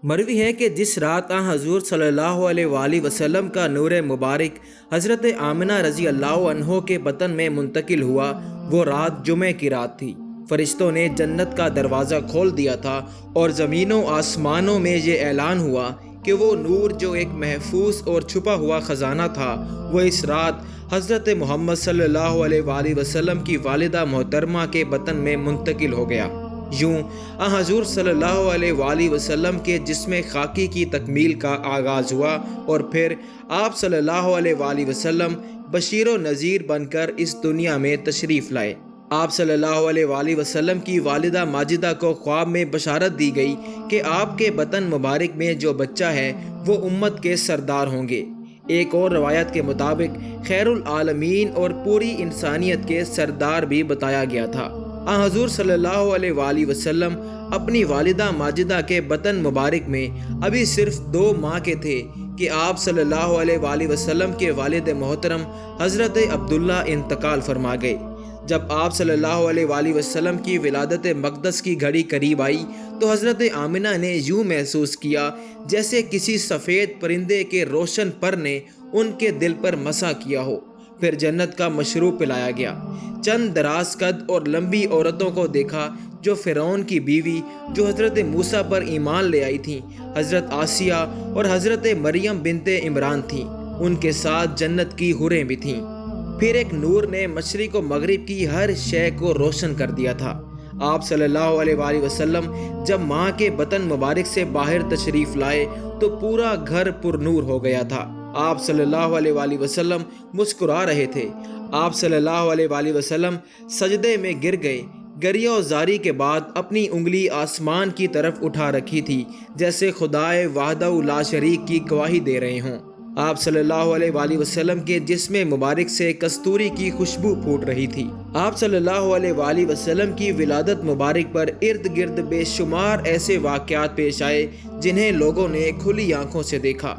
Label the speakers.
Speaker 1: مروی ہے کہ جس رات حضور صلی اللہ علیہ وآلہ وسلم کا نور مبارک حضرت آمنہ رضی اللہ عنہ کے بطن میں منتقل ہوا، وہ رات جمعہ کی رات تھی۔ فرشتوں نے جنت کا دروازہ کھول دیا تھا اور زمینوں آسمانوں میں یہ اعلان ہوا کہ وہ نور جو ایک محفوظ اور چھپا ہوا خزانہ تھا، وہ اس رات حضرت محمد صلی اللہ علیہ وآلہ وسلم کی والدہ محترمہ کے بطن میں منتقل ہو گیا۔ یوں حضور صلی اللہ علیہ وآلہ وسلم کے جسم خاکی کی تکمیل کا آغاز ہوا اور پھر آپ صلی اللہ علیہ وآلہ وسلم بشیر و نذیر بن کر اس دنیا میں تشریف لائے۔ آپ صلی اللہ علیہ وآلہ وسلم کی والدہ ماجدہ کو خواب میں بشارت دی گئی کہ آپ کے بطن مبارک میں جو بچہ ہے وہ امت کے سردار ہوں گے۔ ایک اور روایت کے مطابق خیر العالمین اور پوری انسانیت کے سردار بھی بتایا گیا تھا۔ حضور صلی اللہ علیہ وآلہ وسلم اپنی والدہ ماجدہ کے بطن مبارک میں ابھی صرف 2 ماہ کے تھے کہ آپ صلی اللہ علیہ وآلہ وسلم کے والد محترم حضرت عبداللہ انتقال فرما گئے۔ جب آپ صلی اللہ علیہ وآلہ وسلم کی ولادت مقدس کی گھڑی قریب آئی تو حضرت آمنہ نے یوں محسوس کیا جیسے کسی سفید پرندے کے روشن پر نے ان کے دل پر مسا کیا ہو۔ پھر جنت کا مشروب پلایا گیا۔ چند دراز قد اور لمبی عورتوں کو دیکھا جو فرعون کی بیوی جو حضرت موسیٰ پر ایمان لے آئی تھیں، حضرت آسیہ اور حضرت مریم بنت عمران تھیں۔ ان کے ساتھ جنت کی حوریں بھی تھیں۔ پھر ایک نور نے مشرق و مغرب کی ہر شے کو روشن کر دیا تھا۔ آپ صلی اللہ علیہ وآلہ وسلم جب ماں کے بطن مبارک سے باہر تشریف لائے تو پورا گھر پر نور ہو گیا تھا۔ آپ صلی اللہ علیہ وآلہ وسلم مسکرا رہے تھے۔ آپ صلی اللہ علیہ وآلہ وسلم سجدے میں گر گئے۔ گریہ و زاری کے بعد اپنی انگلی آسمان کی طرف اٹھا رکھی تھی جیسے خدائے وحدہ لا شریک کی گواہی دے رہے ہوں۔ آپ صلی اللہ علیہ وآلہ وسلم کے جسم مبارک سے کستوری کی خوشبو پھوٹ رہی تھی۔ آپ صلی اللہ علیہ وآلہ وسلم کی ولادت مبارک پر ارد گرد بے شمار ایسے واقعات پیش آئے جنہیں لوگوں نے کھلی آنکھوں سے دیکھا۔